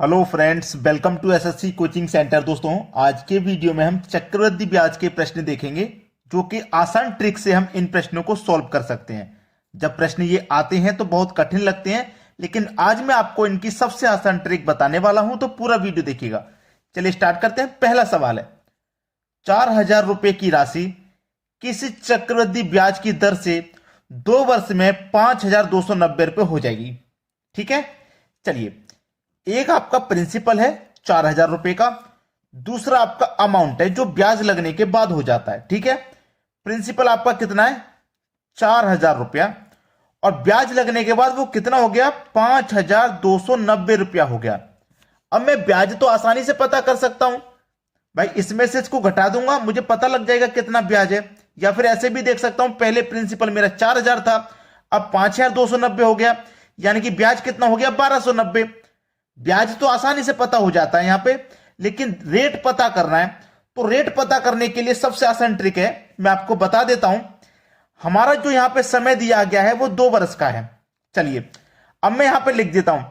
Hello friends, welcome to SSC coaching centre. दोस्तों, आज के वीडियो में हम चक्रवृद्धि ब्याज के प्रश्न देखेंगे, जो कि आसान ट्रिक से हम इन प्रश्नों को सॉल्व कर सकते हैं। जब प्रश्न ये आते हैं तो बहुत कठिन लगते हैं, लेकिन आज मैं आपको इनकी सबसे आसान ट्रिक बताने वाला हूं, तो पूरा वीडियो देखिएगा। चलिए स्टार्ट करते हैं। पहला सवाल है, 4,000 रुपए की राशि किसी चक्रवृद्धि ब्याज की दर से 2 वर्ष में 5,290 रुपए हो जाएगी। ठीक है, चलिए, एक आपका प्रिंसिपल है 4,000 रुपए का, दूसरा आपका अमाउंट है जो ब्याज लगने के बाद हो जाता है। ठीक है, प्रिंसिपल आपका कितना है? 4,000 रुपया, और ब्याज लगने के बाद वो कितना हो गया? 5,290 रुपया हो गया। अब मैं ब्याज तो आसानी से पता कर सकता हूं भाई, इसमें से इसको घटा दूंगा, मुझे पता लग जाएगा कितना ब्याज है। या फिर ऐसे भी देख सकता हूं, पहले प्रिंसिपल मेरा 4,000 था, अब 5,290 हो गया, यानी कि ब्याज कितना हो गया? 1,290। ब्याज तो आसानी से पता हो जाता है यहां पे, लेकिन रेट पता करना है। तो रेट पता करने के लिए सबसे आसान ट्रिक है, मैं आपको बता देता हूं। हमारा जो यहां पे समय दिया गया है वो 2 वर्ष का है। चलिए, अब मैं यहां पे लिख देता हूं,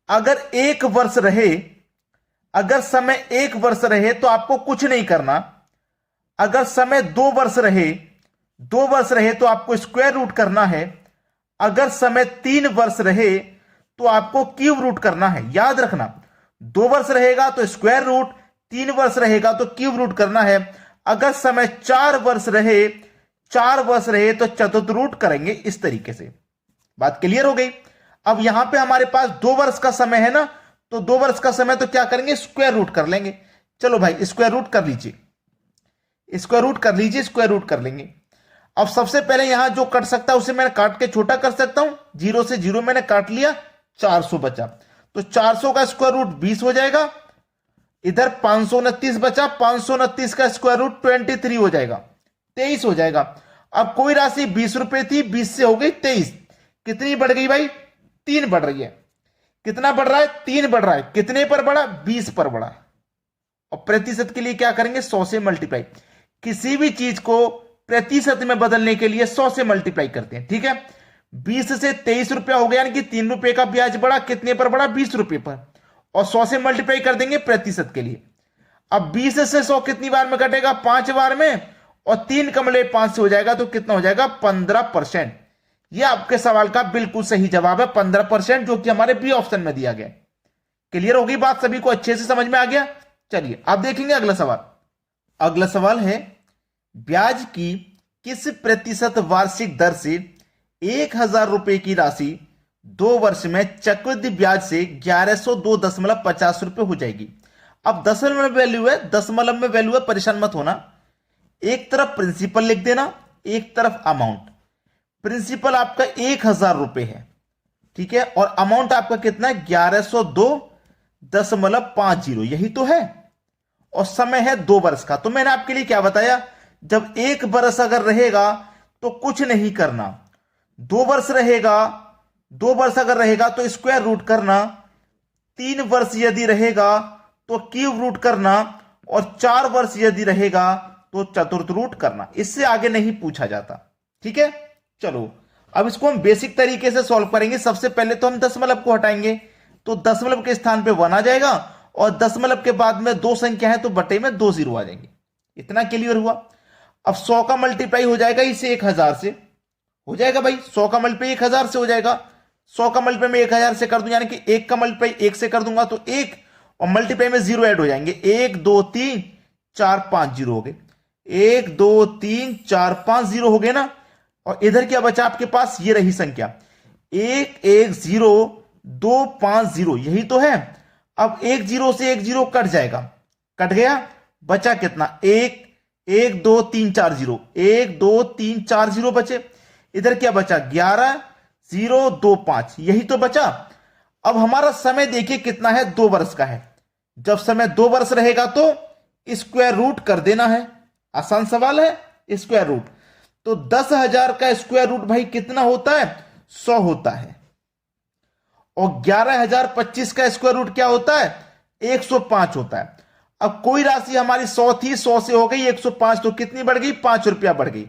अगर 1 वर्ष रहे, अगर समय 1 वर्ष रहे तो आपको कुछ नहीं करना। अगर समय 2 वर्ष रहे, 2 वर्ष रहे तो आपको स्क्वायर रूट करना है। अगर समय 3 वर्ष रहे तो आपको क्यूब रूट करना है। याद रखना, 2 वर्ष रहेगा तो स्क्वायर रूट, 3 वर्ष रहेगा तो क्यूब रूट करना है। अगर समय 4 वर्ष रहे, 4 वर्ष रहे तो चतुर्थ रूट करेंगे। इस तरीके से बात क्लियर हो गई। अब यहां पे हमारे पास 2 वर्ष का समय है ना, तो 2 वर्ष का समय तो क्या करेंगे? स्क्वायर रूट कर लेंगे। चलो भाई, स्क्वायर रूट कर लीजिए, स्क्वायर रूट कर लीजिए, स्क्वायर रूट कर लेंगे। अब सबसे पहले यहां जो कट सकता है उसे मैं काट के छोटा कर सकता हूं। 0 से 0 मैंने काट लिया, 400 बचा, तो 400 का स्क्वायर रूट 20 हो जाएगा। इधर 529 बचा, 529 का स्क्वायर रूट 23 हो जाएगा, 23 हो जाएगा। अब कोई राशि 20 रुपए थी, 20 से हो गई 23। कितनी बढ़ गई भाई? 3 बढ़ रही है। कितना बढ़ रहा है? 3 बढ़ रहा है। कितने पर बढ़ा? 20 पर बढ़ा। और प्रतिशत के लिए क्या करेंगे? 100 से मल्टीप्लाई। किसी भी चीज को प्रतिशत में बदलने के लिए 100 से मल्टीप्लाई करते हैं। ठीक है, 20 से 23 रुपया हो गया, यानी कि 3 रुपए का ब्याज बढ़ा। कितने पर बढ़ा? 20 रुपए पर। और 100 से मल्टीप्लाई कर देंगे प्रतिशत के लिए। अब 20 से 100 कितनी बार में कटेगा? 5 बार में, और 3 का मतलब 5 से हो जाएगा, तो कितना हो जाएगा? 15%। यह आपके सवाल का बिल्कुल सही जवाब है, 15%, जो कि हमारे बी ऑप्शन में दिया गया। क्लियर होगी बात? सभी को अच्छे से समझ में आ गया? चलिए अब देखेंगे अगला सवाल। अगला सवाल है, ब्याज की किस प्रतिशत वार्षिक दर से 1,000 रुपए की राशि 2 वर्ष में चक्रवृद्धि ब्याज से 1102.50 रुपए हो जाएगी। अब दशमलव में वैल्यू है, दशमलव में वैल्यू है, परेशान मत होना। एक तरफ प्रिंसिपल लिख देना, एक तरफ अमाउंट। प्रिंसिपल आपका 1,000 रुपए है, ठीक है, और अमाउंट आपका कितना है? 1102.50, यही तो है। और समय है 2 वर्ष का। तो मैंने आपके लिए क्या बताया? जब 1 वर्ष अगर रहेगा तो कुछ नहीं करना। 2 वर्ष रहेगा, 2 वर्ष अगर रहेगा तो स्क्वायर रूट करना। 3 वर्ष यदि रहेगा तो क्यूब रूट करना, और 4 वर्ष यदि रहेगा तो चतुर्थ रूट करना। इससे आगे नहीं पूछा जाता। ठीक है, चलो अब इसको हम बेसिक तरीके से सॉल्व करेंगे। सबसे पहले तो हम दशमलव को हटाएंगे, तो दशमलव के स्थान पे 1 आ जाएगा, और दशमलव के बाद में 2 संख्या है तो बटे में 2 जीरो आ जाएंगे। इतना क्लियर हुआ? अब 100 का मल्टीप्लाई हो जाएगा इसे 1,000 से, हो जाएगा भाई। 100 का मल्टीप्लाई 1,000 से हो जाएगा। 100 का मल्टीप्लाई में 1,000 से कर दूं, यानी कि 1 का मल्टीप्लाई 1 से कर दूंगा तो 1, और मल्टीप्लाई में 0 ऐड हो जाएंगे। 1 2 3 4 5 जीरो हो गए। 1 2 3 4 5 जीरो हो गए ना। और इधर क्या बचा आपके पास? ये रही संख्या 1 1 0 2 5 0, यही तो है। अब 1 0 से 1 0 कट जाएगा, कट गया, बचा कितना? 1 1 2 3 4 0, 1 2 3 4 0 बचे। इधर क्या बचा? 11 0 2 5, यही तो बचा। अब हमारा समय देखिए कितना है? 2 वर्ष का है। जब समय 2 वर्ष रहेगा तो स्क्वायर रूट कर देना है। आसान सवाल है, स्क्वायर रूट। तो 10,000 का स्क्वायर रूट भाई कितना होता है? 100 होता है। और 11,025 का स्क्वायर रूट क्या होता है? 105 होता है। अब कोई राशि हमारी 100 थी, 100 से हो गई 105, तो कितनी बढ़ गई? 5 रुपया बढ़ गई।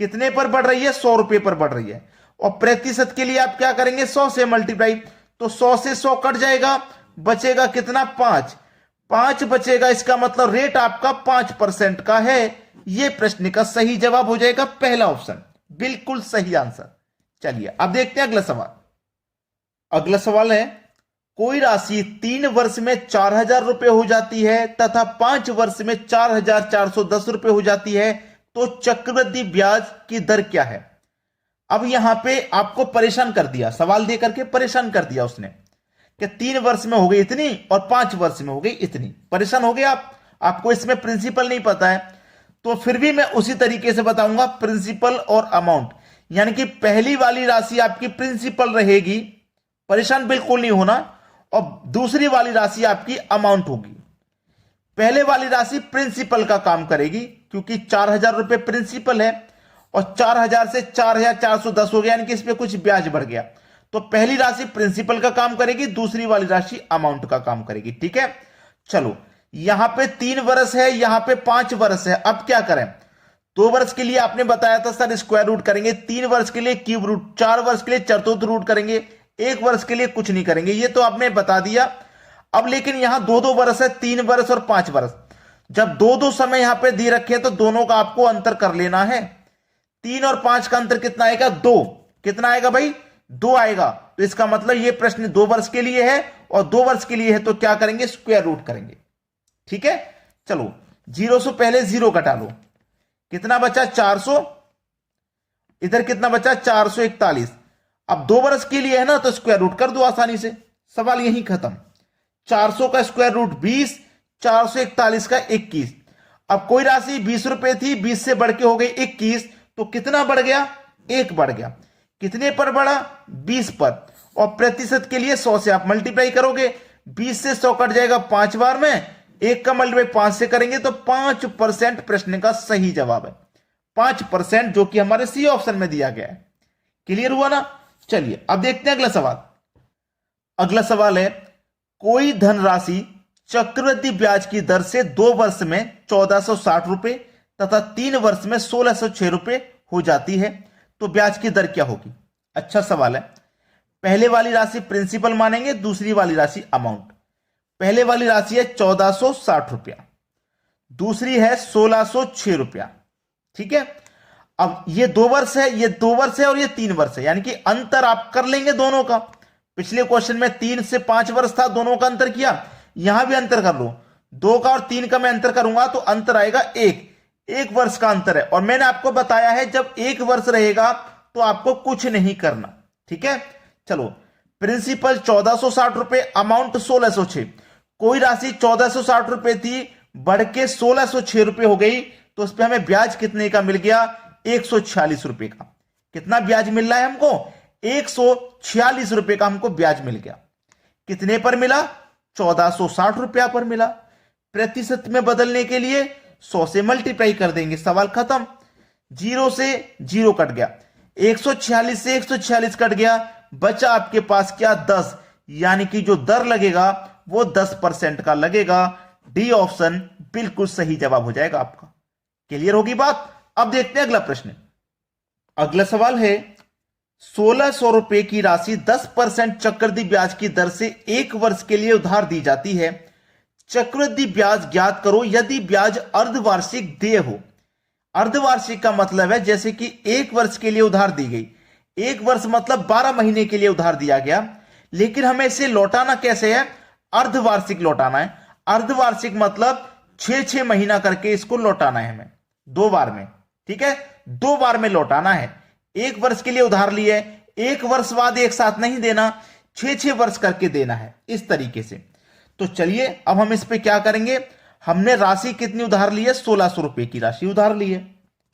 कितने पर बढ़ रही है? 100 रुपए पर बढ़ रही है। और प्रतिशत के लिए आप क्या करेंगे? 100 से मल्टीप्लाई, तो 100 से 100 कट जाएगा, बचेगा कितना 5, 5 बचेगा, इसका मतलब रेट आपका 5% का है। यह प्रश्न का सही जवाब हो जाएगा पहला ऑप्शन, बिल्कुल सही आंसर। चलिए अब देखते हैं अगला सवाल। अगला सवाल है, कोई राशि 3 वर्ष में 4,000 रुपए हो जाती है तथा 5 वर्ष में 4,410 रुपए हो जाती है, तो चक्रवृद्धि ब्याज की दर क्या है? अब यहां पे आपको परेशान कर दिया, सवाल दे करके परेशान कर दिया उसने कि 3 वर्ष में हो गई इतनी और 5 वर्ष में हो गई इतनी। परेशान हो गए आप, आपको इसमें प्रिंसिपल नहीं पता है। तो फिर भी मैं उसी तरीके से बताऊंगा, प्रिंसिपल और अमाउंट, यानी कि पहली वाली राशि आपकी प्रिंसिपल रहेगी, परेशान बिल्कुल नहीं होना, और दूसरी वाली राशि आपकी अमाउंट होगी। पहले वाली राशि प्रिंसिपल का काम करेगी क्योंकि 4,000 रुपए प्रिंसिपल है और 4,000 से 4,410 हो गया, यानी कि इस पे कुछ ब्याज बढ़ गया। तो पहली राशि प्रिंसिपल का काम करेगी, दूसरी वाली राशि अमाउंट का काम करेगी। ठीक है, चलो यहां पे 3 वर्ष है, यहां पे 5 वर्ष है। अब क्या करें? 2 वर्ष के लिए आपने बताया था सर स्क्वायर रूट करेंगे, 3 वर्ष के लिए क्यूब रूट, 4 वर्ष के लिए चतुर्थ रूट करेंगे, 1 वर्ष के लिए कुछ नहीं करेंगे, ये तो आपने बता दिया। अब लेकिन यहां 2-2 वर्ष है, 3 वर्ष और 5 वर्ष। जब 2-2 समय यहां पे दे रखे हैं तो दोनों का आपको अंतर कर लेना है। 3 और 5 का अंतर कितना आएगा? 2। कितना आएगा भाई? 2 आएगा। तो इसका मतलब ये प्रश्न 2 वर्ष के लिए है और 2 वर्ष के लिए है, तो क्या करेंगे? स्क्वायर रूट करेंगे। ठीक है, चलो 0 से पहले 0 घटा लो, कितना बचा? 400। इधर कितना बचा? 441। अब 2 वर्ष के लिए है ना, तो स्क्वायर रूट कर दो आसानी से, सवाल यही खत्म। 400 का स्क्वायर रूट 20, 441 का 21। अब कोई राशि 20 रुपए थी, 20 से बढ़ के हो गई 21, तो कितना बढ़ गया? 1 बढ़ गया। कितने पर बढ़ा? 20 पर। और प्रतिशत के लिए 100 से आप मल्टीप्लाई करोगे, 20 से 100 कट जाएगा 5 बार में, 1 का मल्टीप्लाई 5 से करेंगे तो 5% प्रश्न का सही जवाब है। 5%, जो कि हमारे सी ऑप्शन में दिया गया है। क्लियर हुआ ना? चलिए अब देखते हैं अगला सवाल। अगला सवाल है, कोई धनराशि चक्रवृद्धि ब्याज की दर से 2 वर्ष में 1460 रुपए तथा 3 वर्ष में 1606 रुपए हो जाती है, तो ब्याज की दर क्या होगी? अच्छा सवाल है। पहले वाली राशि प्रिंसिपल मानेंगे, दूसरी वाली राशि अमाउंट। पहले वाली राशि है 1460 रुपया, दूसरी है 1606 रुपया। ठीक है, अब ये 2 वर्ष है, ये 2 वर्ष है और ये 3 वर्ष है, यानी कि अंतर आप कर लेंगे दोनों का। पिछले क्वेश्चन में 3 से 5 वर्ष था, दोनों का अंतर किया, यहां भी अंतर कर लो। 2 का और 3 का मैं अंतर करूंगा तो अंतर आएगा 1 वर्ष का अंतर है। और मैंने आपको बताया है जब 1 वर्ष रहेगा तो आपको कुछ नहीं करना। ठीक है, चलो प्रिंसिपल 1460 रुपए, अमाउंट 1606। कोई राशि 1460 रुपए थी, बढ़ के 1606 रुपए हो गई, तो उस पर हमें ब्याज कितने का मिल गया? 146 रुपए का। कितना ब्याज मिल रहा है हमको? 146 रुपए का हमको ब्याज मिल गया। कितने पर मिला? 1460 रुपया पर मिला। प्रतिशत में बदलने के लिए 100 से मल्टीप्लाई कर देंगे, सवाल खत्म। 0 से 0 कट गया, 146 से 146 कट गया, बचा आपके पास क्या? 10, यानी कि जो दर लगेगा वो 10% का लगेगा। डी ऑप्शन बिल्कुल सही जवाब हो जाएगा आपका। क्लियर होगी बात? अब देखते हैं अगला प्रश्न। अगला सवाल है, 1600 रुपए की राशि 10% चक्रवृद्धि ब्याज की दर से 1 वर्ष के लिए उधार दी जाती है। चक्रवृद्धि ब्याज ज्ञात करो यदि ब्याज अर्धवार्षिक देय हो। अर्धवार्षिक का मतलब है जैसे कि 1 वर्ष के लिए उधार दी गई, 1 वर्ष मतलब 12 महीने के लिए उधार दिया गया, लेकिन हमें इसे लौटाना कैसे है? अर्धवार्षिक लौटाना है। अर्धवार्षिक मतलब 6-6 महीना करके इसको लौटाना है हमें, 2 बार में। ठीक है, 2 बार में लौटाना है। 1 वर्ष के लिए उधार लिए, 1 वर्ष बाद एक साथ नहीं देना, 6-6 वर्ष करके देना है, इस तरीके से। तो चलिए अब हम इस पे क्या करेंगे। हमने राशि कितनी उधार ली है? 1600 रुपए की राशि उधार ली है।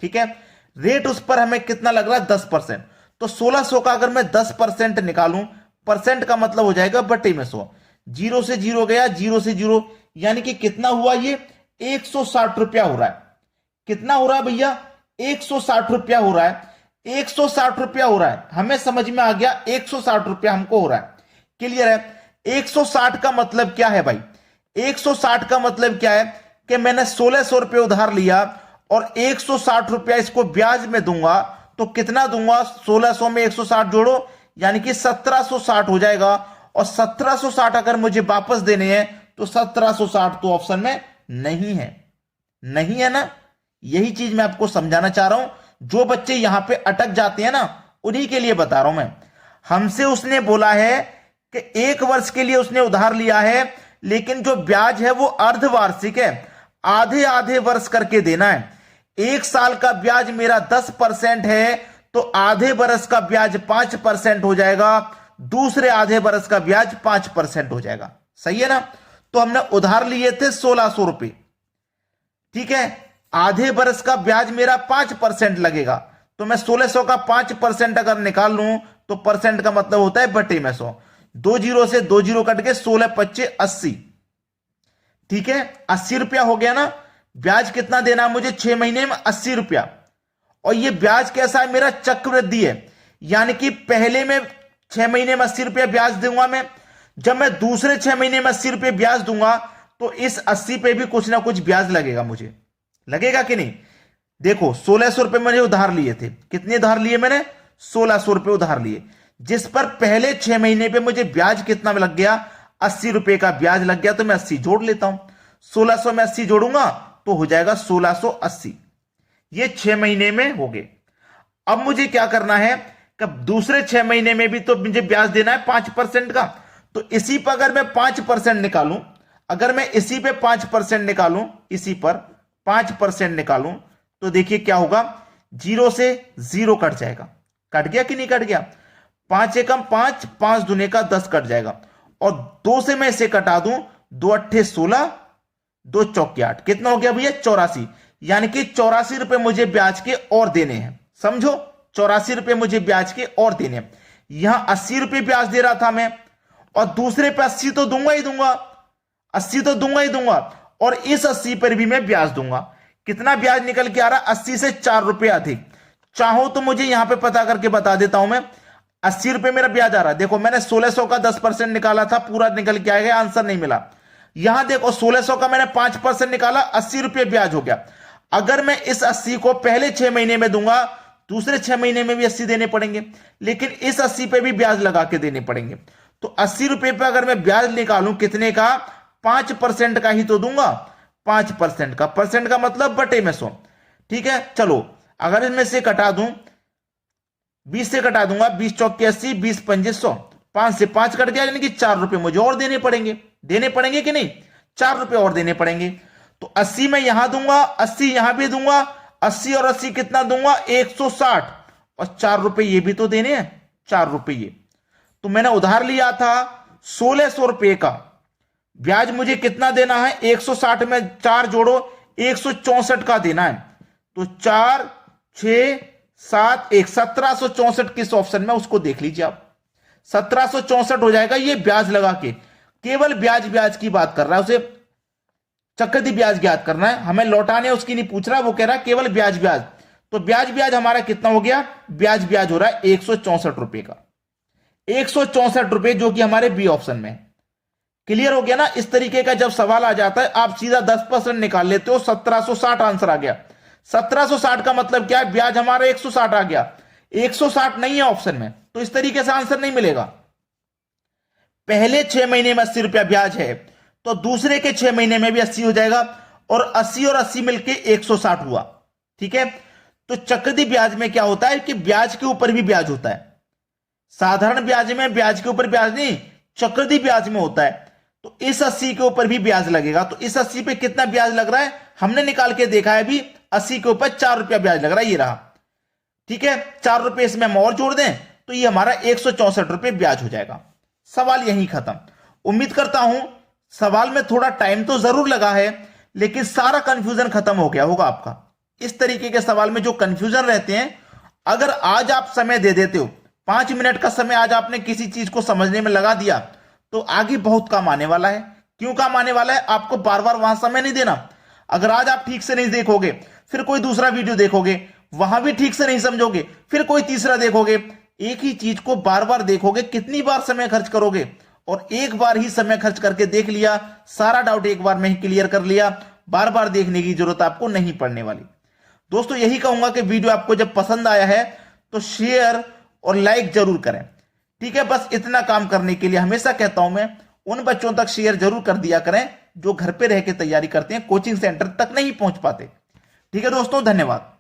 ठीक है, रेट उस पर हमें कितना लग रहा है? 10%। तो 1600 का अगर मैं 10% निकालूं, परसेंट का मतलब हो जाएगा बटे में 100। 0 से 0 गया, 0 से 0, यानी कि कितना हुआ? ये 160 रुपया हो रहा है। कितना हो रहा है भैया? 160 रुपया हो रहा है। 160 रुपया हो रहा है, हमें समझ में आ गया 160 रुपया हमको हो रहा है। क्लियर है? 160 का मतलब क्या है भाई? 160 का मतलब क्या है कि मैंने 1600 रुपये उधार लिया और 160 रुपया इसको ब्याज में दूंगा, तो कितना दूंगा? 1600 में 160 जोड़ो, यानी कि 1760 हो जाएगा। और 1760 अगर मुझे वापस देने हैं तो 1760 तो ऑप्शन में नहीं है, नहीं है ना। यही चीज मैं आपको समझाना चाह रहा हूं। जो बच्चे यहां पे अटक जाते हैं ना, उन्हीं के लिए बता रहा हूं मैं। हमसे उसने बोला है कि 1 वर्ष के लिए उसने उधार लिया है, लेकिन जो ब्याज है वो अर्धवार्षिक है, आधे आधे वर्ष करके देना है। 1 साल का ब्याज मेरा 10% है, तो आधे वर्ष का ब्याज 5% हो जाएगा, दूसरे आधे वर्ष का ब्याज 5% हो जाएगा। सही है ना। तो हमने उधार लिए थे 1600 रुपए, ठीक है। आधे वर्ष का ब्याज मेरा 5% लगेगा, तो मैं 1600 का 5% अगर निकाल लूं तो परसेंट का मतलब होता है बटे में 100। 2 जीरो से 2 जीरो कट के 16 25 80, ठीक है। 80 रुपया हो गया ना। ब्याज कितना देना है मुझे? 6 महीने में 80 रुपया। और ये ब्याज कैसा है? मेरा चक्रवृद्धि है, यानी कि पहले में 6 महीने में 80 रुपया ब्याज दूंगा मैं, जब मैं दूसरे 6 महीने में 80 रुपये ब्याज दूंगा तो इस 80 पे भी कुछ ना कुछ ब्याज लगेगा, मुझे लगेगा कि नहीं। देखो 1600 रुपये मैंने उधार लिए थे। कितने उधार लिए मैंने? 1600 रुपये उधार लिए, जिस पर पहले 6 महीने पे मुझे ब्याज कितना लग गया? 80 रुपये का ब्याज लग गया। तो मैं 80 जोड़ लेता हूं। 1600 में 80 जोड़ूंगा तो हो जाएगा 1680। ये 6 महीने में हो गए। अब मुझे क्या करना है कि दूसरे 6 महीने में भी तो मुझे ब्याज देना है 5% का। तो इसी पर अगर मैं 5% निकालूं, अगर मैं इसी पे 5% निकालूं, इसी पर 5% निकालूं, तो देखिए क्या होगा? 0 से 0 कट जाएगा। कट गया कि नहीं कट गया? 5 एकम 5, 5 दूने का 10 कट जाएगा। और 2 से मैं इसे कटा दूं, 2 अट्ठे 16, 2 चौके 8, कितना हो गया भैया? 84। यानी कि 84 रुपए मुझे ब्याज के और देने हैं। समझो, 84 रुपए मुझे ब्याज के और देने हैं। यहां 80 रुपए ब्याज दे रहा था मैं, और दूसरे पे 80 तो दूंगा ही दूंगा, 80 तो दूंगा ही दूंगा, और इस 80 पर भी मैं ब्याज दूंगा। कितना ब्याज निकल के आ रहा? 80 से 4 रुपए अधिक। चाहो तो मुझे यहां पे पता करके बता देता हूं मैं। 80 रुपए मेरा ब्याज आ रहा है। देखो मैंने 1600 का 10% निकाला था, पूरा निकल के आ गया, आंसर नहीं मिला। यहां देखो 1600 का मैंने 5% निकाला, 80 रुपए ब्याज हो गया। अगर मैं इस 80 को पहले 6 महीने में दूंगा, दूसरे 6 महीने में भी 80 देने पड़ेंगे, लेकिन इस 80 पे भी ब्याज लगा के देने पड़ेंगे। तो 80 रुपए पे अगर मैं ब्याज निकालूं, कितने का? 5% का ही तो दूंगा। 5% का, परसेंट का मतलब बटे में 100, ठीक है। चलो अगर इसमें से कटा दूं, 20 से कटा दूंगा, 20 चौके 80, 20 पंजे 100, 5 से 5 कट गया, यानी कि 4 रुपए मुझे और देने पड़ेंगे। देने पड़ेंगे कि नहीं? 4 रुपए और देने पड़ेंगे। तो 80 मैं यहां दूंगा, 80 यहां भी दूंगा, 80 और 80 कितना दूंगा? 160, और 4 रुपए ये भी तो देने हैं, 4 रुपए ये। तो मैंने उधार लिया था 1600 रुपए का, ब्याज मुझे कितना देना है? 160 में 4 जोड़ो, 164 का देना है। तो 4 6 7 1 1764 किस ऑप्शन में, उसको देख लीजिए आप। 1764 हो जाएगा ये ब्याज लगा के। केवल ब्याज ब्याज की बात कर रहा है, उसे चक्रवृद्धि ब्याज याद करना है, हमें लौटाने उसकी नहीं पूछ रहा, वो कह रहा है केवल ब्याज ब्याज। तो ब्याज ब्याज हमारा कितना हो गया? ब्याज ब्याज हो रहा है 164 रुपए का, 164 रुपए, जो कि हमारे बी ऑप्शन में है। क्लियर हो गया ना। इस तरीके का जब सवाल आ जाता है, आप सीधा 10% निकाल लेते हो, 1760 आंसर आ गया। 1760 का मतलब क्या है? ब्याज हमारा 160 आ गया, 160 नहीं है ऑप्शन में, तो इस तरीके से आंसर नहीं मिलेगा। पहले 6 महीने में 80 रुपया ब्याज है, तो दूसरे के 6 महीने में भी 80 हो जाएगा, और 80 और 80 मिलके 160 हुआ, ठीक है। तो चक्रवृद्धि ब्याज में क्या होता है कि ब्याज के ऊपर भी ब्याज होता है। साधारण ब्याज में ब्याज के ऊपर ब्याज नहीं, चक्रवृद्धि ब्याज में होता है। तो इस 80 के ऊपर भी ब्याज लगेगा। तो इस 80 पे कितना ब्याज लग रहा है हमने निकाल के देखा है अभी। 80 के ऊपर 4 रुपया ब्याज लग रहा है, ये रहा, ठीक है। 4 रुपए इसमें हम और जोड़ दें तो ये हमारा 164 रुपए ब्याज हो जाएगा। सवाल यहीं खत्म। उम्मीद करता हूं सवाल में थोड़ा टाइम तो जरूर लगा है, लेकिन सारा कंफ्यूजन खत्म हो गया होगा आपका। इस तरीके के सवाल में जो कंफ्यूजन रहते हैं, अगर आज आप समय दे देते हो, 5 मिनट का समय आज आपने किसी चीज को समझने में लगा दिया, तो आगे बहुत काम आने वाला है। क्यों काम आने वाला है? आपको बार बार वहां समय नहीं देना। अगर आज आप ठीक से नहीं देखोगे, फिर कोई दूसरा वीडियो देखोगे, वहां भी ठीक से नहीं समझोगे, फिर कोई तीसरा देखोगे। एक ही चीज को बार बार देखोगे, कितनी बार समय खर्च करोगे? और एक बार ही समय खर्च करके देख लिया, सारा डाउट एक बार में ही क्लियर कर लिया, बार बार देखने की जरूरत आपको नहीं पड़ने वाली। दोस्तों यही कहूंगा कि वीडियो आपको जब पसंद आया है तो शेयर और लाइक जरूर करें। ठीक है, बस इतना काम करने के लिए हमेशा कहता हूं मैं, उन बच्चों तक शेयर जरूर कर दिया करें जो घर पे रह के तैयारी करते हैं, कोचिंग सेंटर तक नहीं पहुंच पाते। ठीक है दोस्तों, धन्यवाद।